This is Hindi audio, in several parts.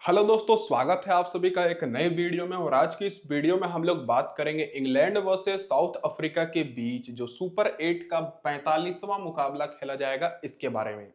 हेलो दोस्तों, स्वागत है आप सभी का एक नए वीडियो में। और आज की इस वीडियो में हम लोग बात करेंगे इंग्लैंड वर्सेस साउथ अफ्रीका के बीच जो सुपर 8 का 45वां मुकाबला खेला जाएगा, इसके बारे में।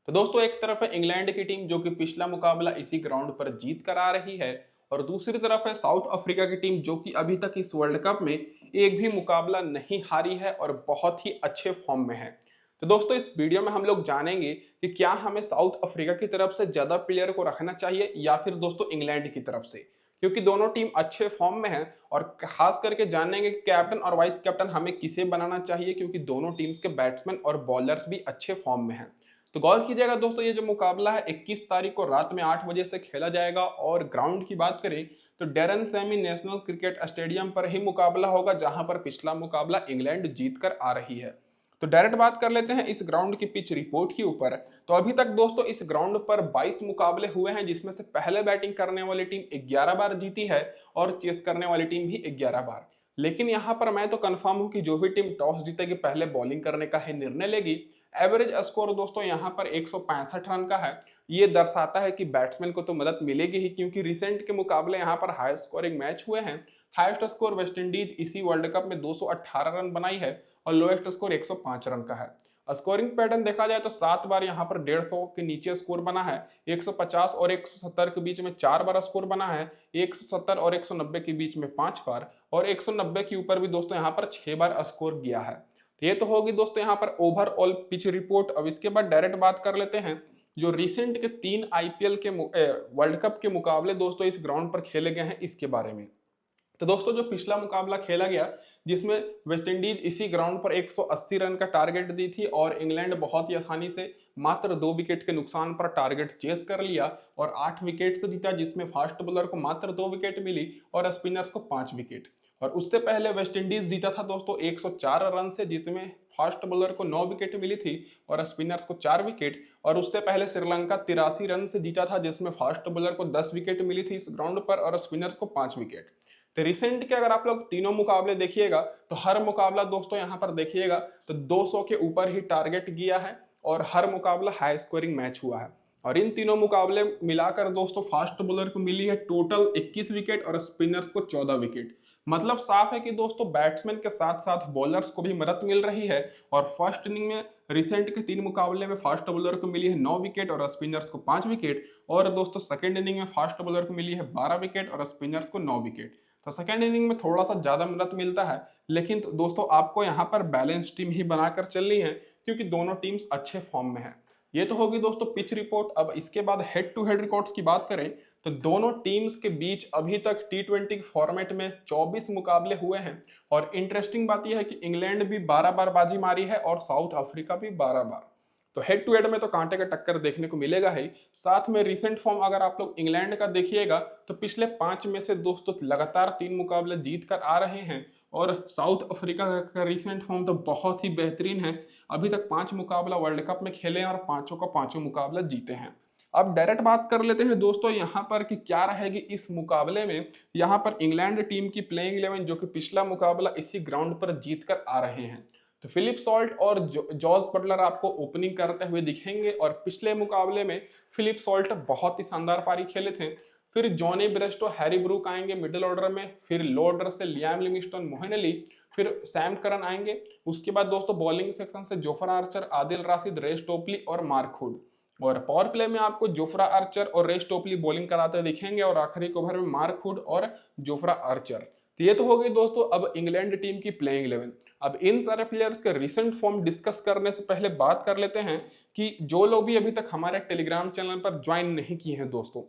तो दोस्तों, एक तरफ है इंग्लैंड की टीम जो कि पिछला मुकाबला इसी ग्राउंड पर जीत कर आ रही है, और दूसरी तरफ है साउथ अफ्रीका की टीम जो कि अभी तक इस वर्ल्ड कप में एक भी मुकाबला नहीं हारी है और बहुत ही अच्छे फॉर्म में है। तो दोस्तों, इस वीडियो में हम लोग जानेंगे कि क्या हमें साउथ अफ्रीका की तरफ से ज्यादा प्लेयर को रखना चाहिए या फिर दोस्तों इंग्लैंड की तरफ से, क्योंकि दोनों टीम अच्छे फॉर्म में है। और खास करके जानेंगे कि कैप्टन और वाइस कैप्टन हमें किसे बनाना चाहिए, क्योंकि दोनों टीम्स के बैट्समैन और बॉलर्स भी अच्छे फॉर्म में हैं। तो गौर कीजिएगा दोस्तों, ये जो मुकाबला है 21 तारीख को रात में 8 बजे से खेला जाएगा। और ग्राउंड की बात करें तो Darren Sammy National Cricket Stadium पर ही मुकाबला होगा, जहां पर पिछला मुकाबला इंग्लैंड जीत कर आ रही है। तो डायरेक्ट बात कर लेते हैं इस ग्राउंड की पिच रिपोर्ट के ऊपर। तो अभी तक दोस्तों इस ग्राउंड पर 22 मुकाबले हुए हैं, जिसमें से पहले बैटिंग करने वाली टीम 11 बार जीती है और चेस करने वाली टीम भी 11 बार। लेकिन यहां पर मैं तो कंफर्म हूं कि जो भी टीम टॉस जीतेगी पहले बॉलिंग करने का ही निर्णय लेगी। एवरेज स्कोर दोस्तों यहां पर 165 रन का है। ये दर्शाता है कि बैट्समैन को तो मदद मिलेगी ही, क्योंकि रिसेंट के मुकाबले यहाँ पर हाई स्कोरिंग मैच हुए हैं। हाईएस्ट स्कोर वेस्टइंडीज इसी वर्ल्ड कप में 218 रन बनाई है और लोएस्ट स्कोर 105 रन का है। स्कोरिंग पैटर्न देखा जाए तो 7 बार यहाँ पर 150 के नीचे स्कोर बना है, 150 और 170 के बीच में 4 बार स्कोर बना है, 170 और 190 के बीच में 5 बार, और 190 के ऊपर भी दोस्तों यहाँ पर 6 बार स्कोर गया है। तो ये तो होगी दोस्तों यहाँ पर ओवरऑल पिच रिपोर्ट। अब इसके बाद डायरेक्ट बात कर लेते हैं जो रिसेंट के 3 आईपीएल के वर्ल्ड कप के मुकाबले दोस्तों इस ग्राउंड पर खेले गए हैं, इसके बारे में। तो दोस्तों, जो पिछला मुकाबला खेला गया जिसमें वेस्टइंडीज इसी ग्राउंड पर 180 रन का टारगेट दी थी और इंग्लैंड बहुत ही आसानी से मात्र 2 विकेट के नुकसान पर टारगेट चेस कर लिया और 8 विकेट से जीता, जिसमें फास्ट बॉलर को मात्र 2 विकेट मिली और स्पिनर्स को 5 विकेट। और उससे पहले वेस्टइंडीज जीता था दोस्तों 104 रन से, जिसमें फास्ट बॉलर को 9 विकेट मिली थी और स्पिनर्स को 4 विकेट। और उससे पहले श्रीलंका 83 रन से जीता था, जिसमें फास्ट बॉलर को 10 विकेट मिली थी इस ग्राउंड पर और स्पिनर्स को 5 विकेट। तो रिसेंट के अगर आप लोग तीनों मुकाबले देखिएगा तो हर मुकाबला दोस्तों यहाँ पर देखिएगा तो 200 के ऊपर ही टारगेट किया है और हर मुकाबला हाई स्कोरिंग मैच हुआ है। और इन तीनों मुकाबले मिलाकर दोस्तों फास्ट बॉलर को मिली है टोटल 21 विकेट और स्पिनर्स को 14 विकेट। मतलब साफ है कि दोस्तों बैट्समैन के साथ साथ बॉलर्स को भी मदद मिल रही है। और फर्स्ट इनिंग में रिसेंट के 3 मुकाबले में फास्ट बॉलर को मिली है 9 विकेट और स्पिनर्स को 5 विकेट। और दोस्तों सेकंड इनिंग में फास्ट बॉलर को मिली है 12 विकेट और स्पिनर्स को 9 विकेट। तो सेकेंड इनिंग में थोड़ा सा ज्यादा मदद मिलता है, लेकिन तो दोस्तों आपको यहाँ पर बैलेंस टीम ही बनाकर चलनी है, क्योंकि दोनों टीम्स अच्छे फॉर्म में है। ये तो होगी दोस्तों पिच रिपोर्ट। अब इसके बाद हेड टू हेड रिकॉर्ड्स की बात करें तो दोनों टीम्स के बीच अभी तक टी20 फॉर्मेट में 24 मुकाबले हुए हैं। और इंटरेस्टिंग बात यह है कि इंग्लैंड भी 12 बार बाजी मारी है और साउथ अफ्रीका भी 12 बार। तो हेड टू हेड में तो कांटे का टक्कर देखने को मिलेगा ही। साथ में रिसेंट फॉर्म अगर आप लोग इंग्लैंड का देखिएगा तो पिछले 5 में से दोस्तों लगातार 3 मुकाबले जीत कर आ रहे हैं। और साउथ अफ्रीका का रिसेंट फॉर्म तो बहुत ही बेहतरीन है। अभी तक 5 मुकाबला वर्ल्ड कप में खेले हैं और पांचों का पांचों मुकाबला जीते हैं। अब डायरेक्ट बात कर लेते हैं दोस्तों यहाँ पर कि क्या रहेगी इस मुकाबले में। यहाँ पर इंग्लैंड टीम की प्लेइंग 11 जो कि पिछला मुकाबला इसी ग्राउंड पर जीत कर आ रहे हैं। तो फिलिप सॉल्ट और जॉस बटलर आपको ओपनिंग करते हुए दिखेंगे। और पिछले मुकाबले में फिलिप सॉल्ट बहुत ही शानदार पारी खेले थे। फिर जॉनी ब्रेस्टो, हैरी ब्रूक आएंगे मिडिल ऑर्डर में। फिर लो ऑर्डर से लियाम लिविंगस्टन, मोइन अली, फिर सैम करन आएंगे। उसके बाद दोस्तों बॉलिंग सेक्शन से Jofra Archer, Adil Rashid, Reece Topley और मार्क हुड। और पावर प्ले में आपको जोफ्रा आर्चर और रेस टोपली बॉलिंग कराते दिखेंगे और आखिरी ओवर में मार्क हुड और जोफ्रा आर्चर। तो ये तो हो गई दोस्तों अब इंग्लैंड टीम की प्लेइंग 11। अब इन सारे प्लेयर्स के रिसेंट फॉर्म डिस्कस करने से पहले बात कर लेते हैं कि जो लोग भी अभी तक हमारे टेलीग्राम चैनल पर ज्वाइन नहीं किए हैं दोस्तों,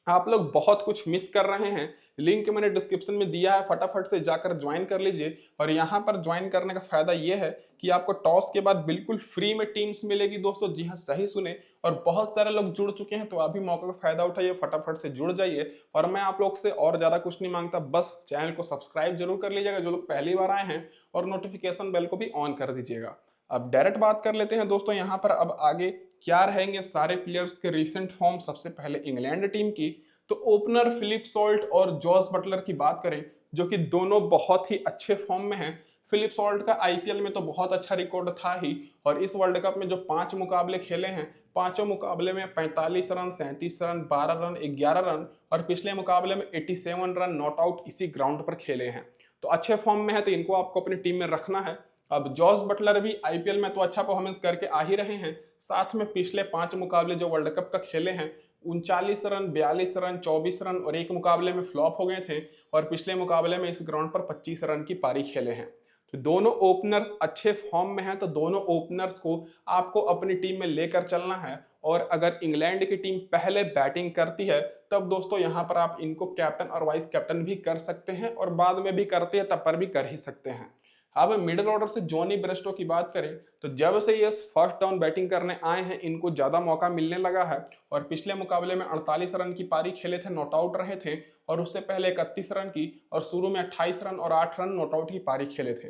आप लोग बहुत कुछ मिस कर रहे हैं। लिंक मैंने डिस्क्रिप्शन में दिया है, फटाफट से जाकर ज्वाइन कर लीजिए। और यहाँ पर ज्वाइन करने का फायदा ये है कि आपको टॉस के बाद बिल्कुल फ्री में टीम्स मिलेगी दोस्तों। जी हाँ, सही सुने। और बहुत सारे लोग जुड़ चुके हैं, तो अभी मौके का फायदा उठाइए, फटाफट से जुड़ जाइए। और मैं आप लोग से और ज्यादा कुछ नहीं मांगता, बस चैनल को सब्सक्राइब जरूर कर लीजिएगा जो लोग पहली बार आए हैं, और नोटिफिकेशन बेल को भी ऑन कर दीजिएगा। अब डायरेक्ट बात कर लेते हैं दोस्तों यहाँ पर अब आगे क्या रहेंगे सारे प्लेयर्स के रिसेंट फॉर्म। सबसे पहले इंग्लैंड टीम की तो ओपनर फिलिप सॉल्ट और जॉस बटलर की बात करें, जो कि दोनों बहुत ही अच्छे फॉर्म में हैं। फिलिप सॉल्ट का आईपीएल में तो बहुत अच्छा रिकॉर्ड था ही, और इस वर्ल्ड कप में जो 5 मुकाबले खेले हैं पांचों मुकाबले में 45 रन, 37 रन, 12 रन, 11 रन और पिछले मुकाबले में 87 रन नॉट आउट इसी ग्राउंड पर खेले हैं। तो अच्छे फॉर्म में है, तो इनको आपको अपनी टीम में रखना है। अब जॉस बटलर भी आईपीएल में तो अच्छा परफॉर्मेंस करके आ ही रहे हैं, साथ में पिछले 5 मुकाबले जो वर्ल्ड कप का खेले हैं 39 रन, 42 रन, 24 रन और एक मुकाबले में फ्लॉप हो गए थे और पिछले मुकाबले में इस ग्राउंड पर 25 रन की पारी खेले हैं। तो दोनों ओपनर्स अच्छे फॉर्म में हैं, तो दोनों ओपनर्स को आपको अपनी टीम में लेकर चलना है। और अगर इंग्लैंड की टीम पहले बैटिंग करती है तब दोस्तों यहाँ पर आप इनको कैप्टन और वाइस कैप्टन भी कर सकते हैं और बाद में भी करते हैं तब पर भी कर ही सकते हैं। अब मिडिल ऑर्डर से जॉनी ब्रेस्टो की बात करें तो जब से ये फर्स्ट डाउन बैटिंग करने आए हैं इनको ज्यादा मौका मिलने लगा है और पिछले मुकाबले में 48 रन की पारी खेले थे, नॉट आउट रहे थे और उससे पहले 31 रन की और शुरू में 28 रन और 8 रन नॉट आउट की पारी खेले थे।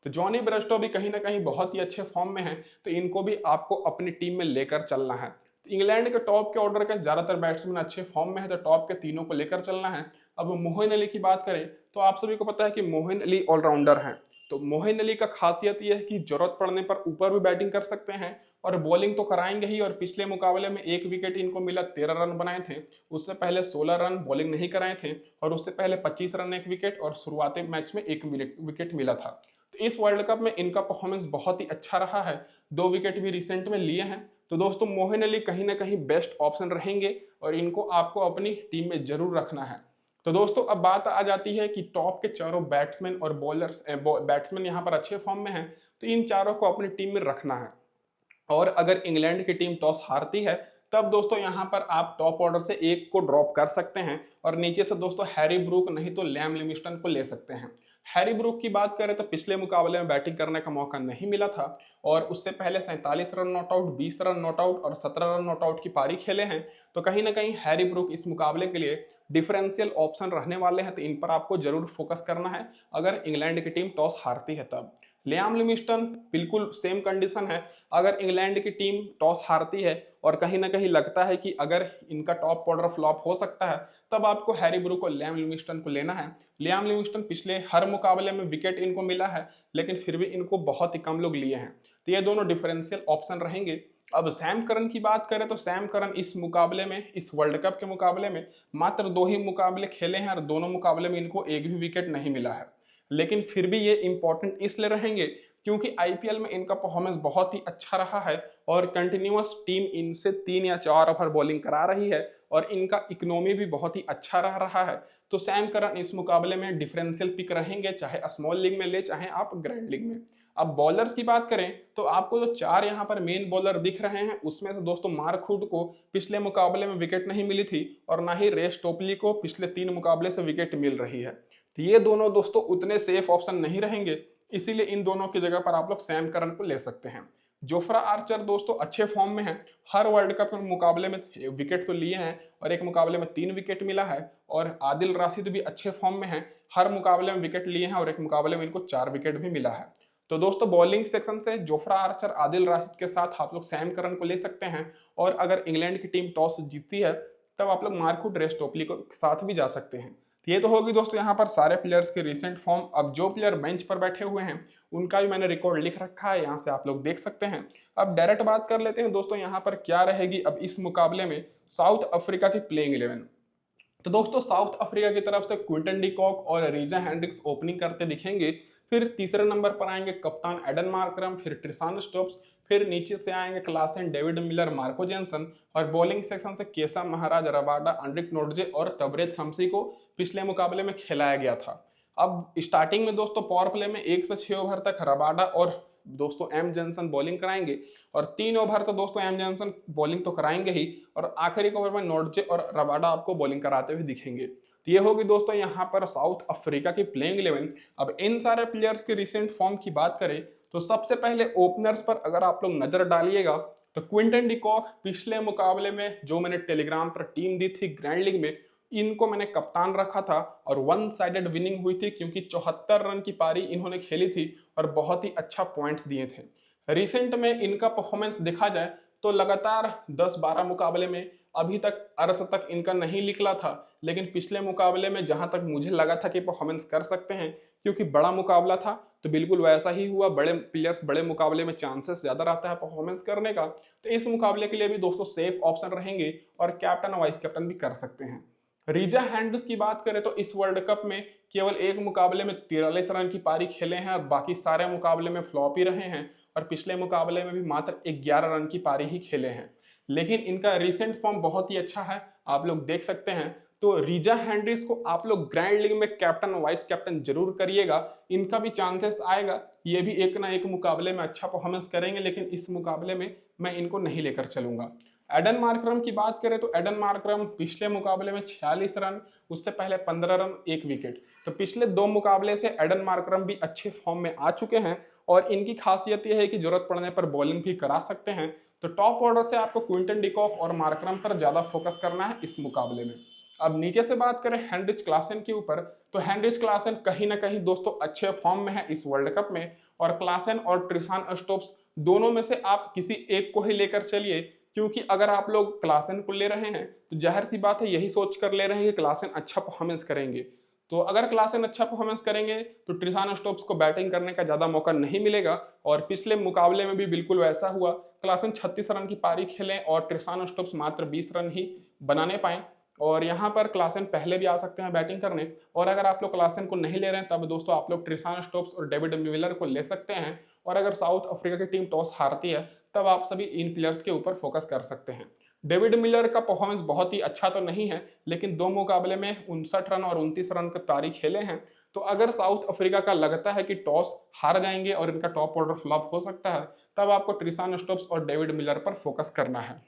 तो जॉनी ब्रेस्टो भी कहीं ना कहीं बहुत ही अच्छे फॉर्म में है, तो इनको भी आपको अपनी टीम में लेकर चलना है। तो इंग्लैंड के टॉप के ऑर्डर के ज्यादातर बैट्समैन अच्छे फॉर्म में है, तो टॉप के तीनों को लेकर चलना है। अब मोइन अली की बात करें तो आप सभी को पता है कि मोइन अली ऑलराउंडर हैं। तो मोइन अली का खासियत यह है कि जरूरत पड़ने पर ऊपर भी बैटिंग कर सकते हैं और बॉलिंग तो कराएंगे ही। और पिछले मुकाबले में एक विकेट इनको मिला, 13 रन बनाए थे, उससे पहले 16 रन बॉलिंग नहीं कराए थे और उससे पहले 25 रन एक विकेट और शुरुआती मैच में एक विकेट मिला था। तो इस वर्ल्ड कप में इनका परफॉर्मेंस बहुत ही अच्छा रहा है, 2 विकेट भी रिसेंट में लिए हैं। तो दोस्तों मोइन अली कहीं ना कहीं बेस्ट ऑप्शन रहेंगे और इनको आपको अपनी टीम में जरूर रखना है। तो दोस्तों अब बात आ जाती है कि टॉप के चारों बैट्समैन और बॉलर्स बैट्समैन यहाँ पर अच्छे फॉर्म में हैं, तो इन चारों को अपनी टीम में रखना है। और अगर इंग्लैंड की टीम टॉस हारती है तब दोस्तों यहाँ पर आप टॉप ऑर्डर से एक को ड्रॉप कर सकते हैं और नीचे से दोस्तों हैरी ब्रूक नहीं तो लियाम लिविंगस्टन को ले सकते हैं। हैरी ब्रूक की बात करें तो पिछले मुकाबले में बैटिंग करने का मौका नहीं मिला था और उससे पहले 47 run not out, 20 run not out और 17 रन नॉट आउट की पारी खेले हैं। तो कहीं ना कहीं हैरी ब्रूक इस मुकाबले के लिए डिफरेंशियल ऑप्शन रहने वाले हैं, तो इन पर आपको जरूर फोकस करना है अगर इंग्लैंड की टीम टॉस हारती है तब। लियाम लिविंगस्टन बिल्कुल सेम कंडीशन है, अगर इंग्लैंड की टीम टॉस हारती है और कहीं ना कहीं लगता है कि अगर इनका टॉप ऑर्डर फ्लॉप हो सकता है तब आपको हैरी ब्रूक और लियाम लिविंगस्टन को लेना है। लियाम लिविंगस्टन पिछले हर मुकाबले में विकेट इनको मिला है लेकिन फिर भी इनको बहुत ही कम लोग लिए हैं, तो ये दोनों डिफरेंशियल ऑप्शन रहेंगे। अब सैम करन की बात करें तो सैम करन इस मुकाबले में, इस वर्ल्ड कप के मुकाबले में मात्र 2 ही मुकाबले खेले हैं और दोनों मुकाबले में इनको एक भी विकेट नहीं मिला है, लेकिन फिर भी ये इंपॉर्टेंट इसलिए रहेंगे क्योंकि आईपीएल में इनका परफॉर्मेंस बहुत ही अच्छा रहा है और कंटिन्यूअस टीम इनसे 3 या 4 ओवर बॉलिंग करा रही है और इनका इकोनॉमी भी बहुत ही अच्छा रहा है। तो सैम करन इस मुकाबले में डिफरेंशियल पिक रहेंगे, चाहे स्मॉल लीग में ले चाहे आप ग्रैंड लीग में। अब बॉलर्स की बात करें तो आपको जो 4 यहाँ पर मेन बॉलर दिख रहे हैं उसमें से दोस्तों मार्क वुड को पिछले मुकाबले में विकेट नहीं मिली थी और ना ही रेस टोपली को पिछले 3 मुकाबले से विकेट मिल रही है। तो ये दोनों दोस्तों उतने सेफ ऑप्शन नहीं रहेंगे, इसीलिए इन दोनों की जगह पर आप लोग सैम करन को ले सकते हैं। जोफ्रा आर्चर दोस्तों अच्छे फॉर्म में है, हर वर्ल्ड कप के मुकाबले में विकेट तो लिए हैं और एक मुकाबले में 3 विकेट मिला है। और आदिल राशिद भी अच्छे फॉर्म में है, हर मुकाबले में विकेट लिए हैं और एक मुकाबले में इनको 4 विकेट भी मिला है। तो दोस्तों बॉलिंग सेक्शन से जोफ्रा आर्चर, आदिल राशिद के साथ आप लोग सैम करन को ले सकते हैं और अगर इंग्लैंड की टीम टॉस जीतती है तब आप लोग मार्क वुड, रेस टोपली के साथ भी जा सकते हैं। तो ये तो होगी दोस्तों यहाँ पर सारे प्लेयर्स के रिसेंट फॉर्म। अब जो प्लेयर बेंच पर बैठे हुए हैं उनका भी मैंने रिकॉर्ड लिख रखा है, यहाँ से आप लोग देख सकते हैं। अब डायरेक्ट बात कर लेते हैं दोस्तों यहाँ पर क्या रहेगी अब इस मुकाबले में साउथ अफ्रीका की प्लेइंग 11। तो दोस्तों साउथ अफ्रीका की तरफ से क्विंटन डी कॉक और रीजा हेंड्रिक्स ओपनिंग करते दिखेंगे, फिर तीसरे नंबर पर आएंगे कप्तान एडन मार्करम, फिर ट्रिसान स्टोप्स, फिर नीचे से आएंगे Klaasen, David Miller, Marco Jansen और बॉलिंग सेक्शन से केसा महाराज, रबाडा, एंड्रिक नोर्जे और तबरेज शमसी को पिछले मुकाबले में खिलाया गया था। अब स्टार्टिंग में दोस्तों पावर प्ले में 1 से 6 ओवर तक रबाडा और दोस्तों एम जेनसन बॉलिंग कराएंगे और 3 ओवर तो दोस्तों एम जेनसन बॉलिंग तो कराएंगे ही और आखिरी ओवर में नोर्जे और रबाडा आपको बॉलिंग कराते हुए दिखेंगे। तो ये होगी दोस्तों यहाँ पर साउथ अफ्रीका की प्लेइंग 11। अब इन सारे प्लेयर्स के रिसेंट फॉर्म की बात करें तो सबसे पहले ओपनर्स पर अगर आप लोग नजर डालिएगा तो क्विंटन डी कॉक पिछले मुकाबले में जो मैंने टेलीग्राम पर टीम दी थी ग्रैंड लीग में, इनको मैंने कप्तान रखा था और 1 साइडेड विनिंग हुई थी क्योंकि 74 रन की पारी इन्होंने खेली थी और बहुत ही अच्छा पॉइंट्स दिए थे। रिसेंट में इनका परफॉर्मेंस देखा जाए तो लगातार 10-12 मुकाबले में अभी तक अर्धशतक इनका नहीं निकला था, लेकिन पिछले मुकाबले में जहां तक मुझे लगा था कि परफॉर्मेंस कर सकते हैं क्योंकि बड़ा मुकाबला था तो बिल्कुल वैसा ही हुआ। बड़े प्लेयर्स बड़े मुकाबले में चांसेस ज्यादा रहता है परफॉर्मेंस करने का, तो इस मुकाबले के लिए भी दोस्तों सेफ ऑप्शन रहेंगे और कैप्टन और वाइस कैप्टन भी कर सकते हैं। रीजा हैंड्स की बात करें तो इस वर्ल्ड कप में केवल एक मुकाबले में 43 रन की पारी खेले हैं और बाकी सारे मुकाबले में फ्लॉप ही रहे हैं, और पिछले मुकाबले में भी मात्र 11 रन की पारी ही खेले हैं। लेकिन इनका रिसेंट फॉर्म बहुत ही अच्छा है, आप लोग देख सकते हैं। तो रीजा हैंड्रिक्स को आप लोग ग्रैंड लीग में कैप्टन वाइस कैप्टन जरूर करिएगा, इनका भी चांसेस आएगा, ये भी एक ना एक मुकाबले में अच्छा परफॉर्मेंस करेंगे, लेकिन इस मुकाबले में मैं इनको नहीं लेकर चलूंगा। एडन मार्करम की बात करें तो एडन मार्करम पिछले मुकाबले में 46 रन, उससे पहले 15 रन 1 विकेट, तो पिछले 2 मुकाबले से एडन मार्करम भी अच्छे फॉर्म में आ चुके हैं और इनकी खासियत यह है कि जरूरत पड़ने पर बॉलिंग भी करा सकते हैं। तो टॉप ऑर्डर से आपको क्विंटन डिकॉक और मार्करम पर ज्यादा फोकस करना है इस मुकाबले में। अब नीचे से बात करें हेनरिच क्लासन के ऊपर, तो हेनरिच क्लासन कहीं ना कहीं दोस्तों अच्छे फॉर्म में है इस वर्ल्ड कप में, और क्लासन और ट्रिसान स्टोप्स दोनों में से आप किसी एक को ही लेकर चलिए, क्योंकि अगर आप लोग क्लासन को ले रहे हैं तो जाहिर सी बात है यही सोच कर ले रहे हैं कि क्लासन अच्छा परफॉर्मेंस करेंगे। तो अगर क्लासन अच्छा परफॉर्मेंस करेंगे तो ट्रिसान स्टोप्स को बैटिंग करने का ज्यादा मौका नहीं मिलेगा, और पिछले मुकाबले में भी बिल्कुल वैसा हुआ। क्लासन 36 रन की पारी खेले और ट्रिसान स्टोप्स मात्र 20 रन ही बनाने पाए, और यहाँ पर क्लासन पहले भी आ सकते हैं बैटिंग करने। और अगर आप लोग क्लासन को नहीं ले रहे हैं तब दोस्तों आप लोग ट्रिसान स्टोप्स और डेविड मिलर को ले सकते हैं, और अगर साउथ अफ्रीका की टीम टॉस हारती है तब आप सभी इन प्लेयर्स के ऊपर फोकस कर सकते हैं। डेविड मिलर का परफॉर्मेंस बहुत ही अच्छा तो नहीं है, लेकिन 2 मुकाबले में 59 रन और 29 रन की पारी खेले हैं, तो अगर साउथ अफ्रीका का लगता है कि टॉस हार जाएंगे और इनका टॉप ऑर्डर फ्लॉप हो सकता है, तब आपको ट्रिसान स्टोप्स और डेविड मिलर पर फोकस करना है।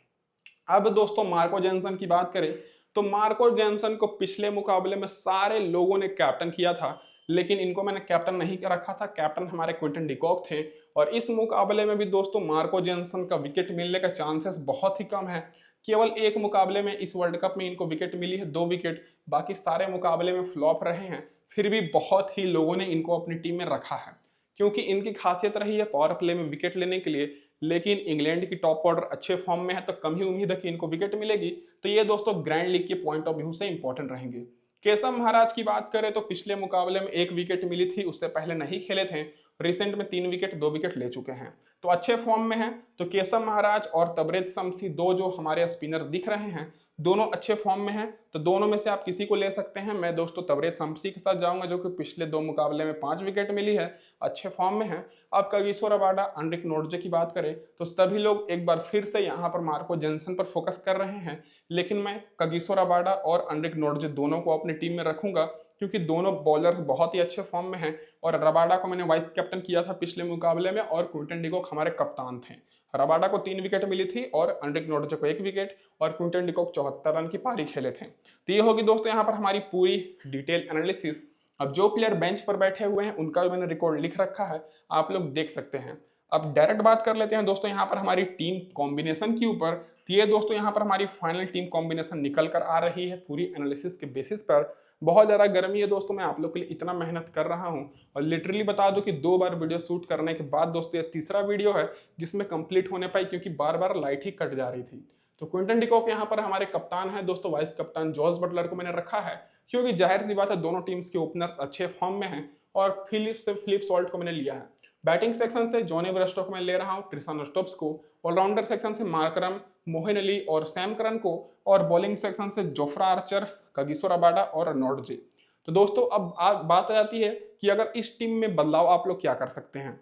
अब दोस्तों मार्को जेनसन की बात करें तो मार्को जेनसन को पिछले मुकाबले में सारे लोगों ने कैप्टन किया था, लेकिन इनको मैंने कैप्टन नहीं रखा था, कैप्टन हमारे क्विंटन डिकॉक थे। और इस मुकाबले में भी दोस्तों मार्को जेनसन का विकेट मिलने का चांसेस बहुत ही कम है। केवल एक मुकाबले में इस वर्ल्ड कप में इनको विकेट मिली है, 2 विकेट, बाकी सारे मुकाबले में फ्लॉप रहे हैं। फिर भी बहुत ही लोगों ने इनको अपनी टीम में रखा है, क्योंकि इनकी खासियत रही है पावर प्ले में विकेट लेने के लिए। लेकिन इंग्लैंड की टॉप ऑर्डर अच्छे फॉर्म में है तो कम ही उम्मीद है कि इनको विकेट मिलेगी, तो ये दोस्तों ग्रैंड लीग के पॉइंट ऑफ व्यू से इंपॉर्टेंट रहेंगे। केशव महाराज की बात करें तो पिछले मुकाबले में 1 विकेट मिली थी, उससे पहले नहीं खेले थे। रिसेंट में 3 विकेट 2 विकेट ले चुके हैं, तो अच्छे फॉर्म में हैं। तो केशव महाराज और तबरेज शमसी, दो जो हमारे स्पिनर दिख रहे हैं, दोनों अच्छे फॉर्म में हैं, तो दोनों में से आप किसी को ले सकते हैं। मैं दोस्तों तबरेज शमसी के साथ जाऊंगा, जो कि पिछले 2 मुकाबले में 5 विकेट मिली है, अच्छे फॉर्म में है। अब कगिसो रबाडा, एनरिक नोर्जे की बात करें तो सभी लोग एक बार फिर से यहाँ पर मार्को जेनसन पर फोकस कर रहे हैं, लेकिन मैं कगिसो रबाडा और एनरिक नोर्जे दोनों को अपनी टीम में रखूंगा, क्योंकि दोनों बॉलर्स बहुत ही अच्छे फॉर्म में हैं। और रबाडा को मैंने वाइस कैप्टन किया था पिछले मुकाबले में, और क्विंटन डिकॉक हमारे कप्तान थे। रबाडा को 3 विकेट मिली थी और एनरिक नोर्जे को 1 विकेट, और क्विंटन डिकॉक 74 रन की पारी खेले थे। तो ये होगी दोस्तों यहाँ पर हमारी पूरी डिटेल एनालिसिस। अब जो प्लेयर बेंच पर बैठे हुए हैं उनका भी मैंने रिकॉर्ड लिख रखा है, आप लोग देख सकते हैं। अब डायरेक्ट बात कर लेते हैं दोस्तों यहाँ पर हमारी टीम कॉम्बिनेशन की ऊपर। तो ये दोस्तों यहाँ पर हमारी फाइनल टीम कॉम्बिनेशन निकल कर आ रही है पूरी एनालिसिस के बेसिस पर। बहुत ज़्यादा गर्मी है दोस्तों, मैं आप लोग के लिए इतना मेहनत कर रहा हूँ, और लिटरली बता दूं कि 2 बार वीडियो शूट करने के बाद दोस्तों ये तीसरा वीडियो है जिसमें कंप्लीट होने पाई, क्योंकि बार बार लाइट ही कट जा रही थी। तो क्विंटन डिकॉक यहाँ पर हमारे कप्तान है दोस्तों, वाइस कप्तान जॉस बटलर को मैंने रखा है, क्योंकि जाहिर सी बात है दोनों टीम्स के ओपनर्स अच्छे फॉर्म में हैं। और फिलिप सॉल्ट को मैंने लिया है। बैटिंग सेक्शन से जॉनी ब्रेस्टो को मैं ले रहा हूँ, ट्रिसान स्टोप्स को। ऑलराउंडर सेक्शन से मार्करम, मोहिन अली और सैम करन को। और बॉलिंग सेक्शन से जोफ्रा आर्चर, कगिसो रबाडा और नॉर्जे। तो दोस्तों अब बात आ जाती है कि अगर इस टीम में बदलाव आप लोग क्या कर सकते हैं।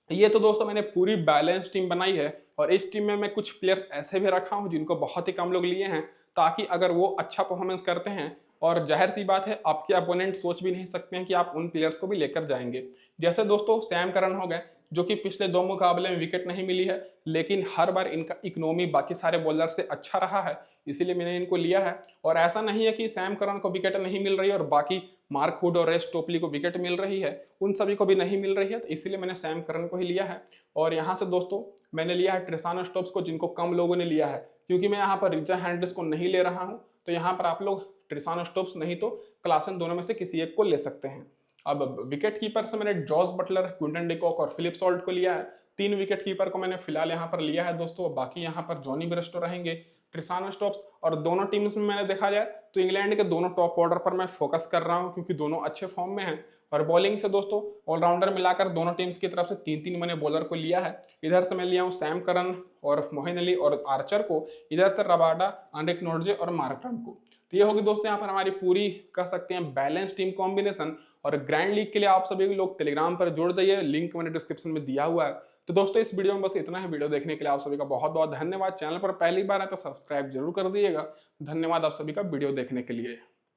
ये तो दोस्तों मैंने पूरी बैलेंस टीम बनाई है, और इस टीम में मैं कुछ प्लेयर्स ऐसे भी रखा हूं जिनको बहुत ही कम लोग लिए हैं, ताकि अगर वो अच्छा परफॉर्मेंस करते हैं, और जाहिर सी बात है आपके अपोनेंट सोच भी नहीं सकते हैं कि आप उन प्लेयर्स को भी लेकर जाएंगे। जैसे दोस्तों सैम करन हो गए, जो कि पिछले 2 मुकाबले में विकेट नहीं मिली है, लेकिन हर बार इनका इकोनॉमी बाकी सारे बॉलर से अच्छा रहा है, इसीलिए मैंने इनको लिया है। और ऐसा नहीं है कि सैम करन को विकेट नहीं मिल रही है और बाकी मार्क वुड और रेस टोपली को विकेट मिल रही है, उन सभी को भी नहीं मिल रही है, तो इसीलिए मैंने सैम करन को ही लिया है। और यहाँ से दोस्तों मैंने लिया है ट्रिसान स्टोप्स को, जिनको कम लोगों ने लिया है, क्योंकि मैं यहाँ पर रिचा हैंड्रिक्स को नहीं ले रहा हूँ। तो यहाँ पर आप लोग ट्रिसान स्टोप्स नहीं तो क्लासन, दोनों में से किसी एक को ले सकते हैं। अब विकेट कीपर से मैंने जॉस बटलर, क्विंटन डिकॉक और फिलिप सॉल्ट को लिया है। 3 विकेट कीपर को मैंने फिलहाल यहाँ पर लिया है दोस्तों, बाकी यहाँ पर जॉनी ब्रेस्टो रहेंगे, ट्रिसान स्टोप्स। और दोनों टीम्स में मैंने देखा जाए तो इंग्लैंड के दोनों टॉप ऑर्डर पर मैं फोकस कर रहा हूँ, क्योंकि दोनों अच्छे फॉर्म में हैं। और बॉलिंग से दोस्तों ऑलराउंडर मिलाकर दोनों टीम्स की तरफ से 3-3 मैंने बॉलर को लिया है। इधर से मैं लिया हूँ सैम करन और मोइन अली और आर्चर को, इधर से रबाडा, एनरिक नोर्जे और मार्करम को। तो ये होगी दोस्तों यहाँ पर हमारी पूरी कह सकते हैं बैलेंस टीम कॉम्बिनेशन। और ग्रैंड लीग के लिए आप सभी लोग टेलीग्राम पर जुड़ जाइए, लिंक मैंने डिस्क्रिप्शन में दिया हुआ है। तो दोस्तों इस वीडियो में बस इतना है। वीडियो देखने के लिए आप सभी का बहुत बहुत धन्यवाद। चैनल पर पहली बार है तो सब्सक्राइब जरूर कर दीजिएगा। धन्यवाद आप सभी का वीडियो देखने के लिए।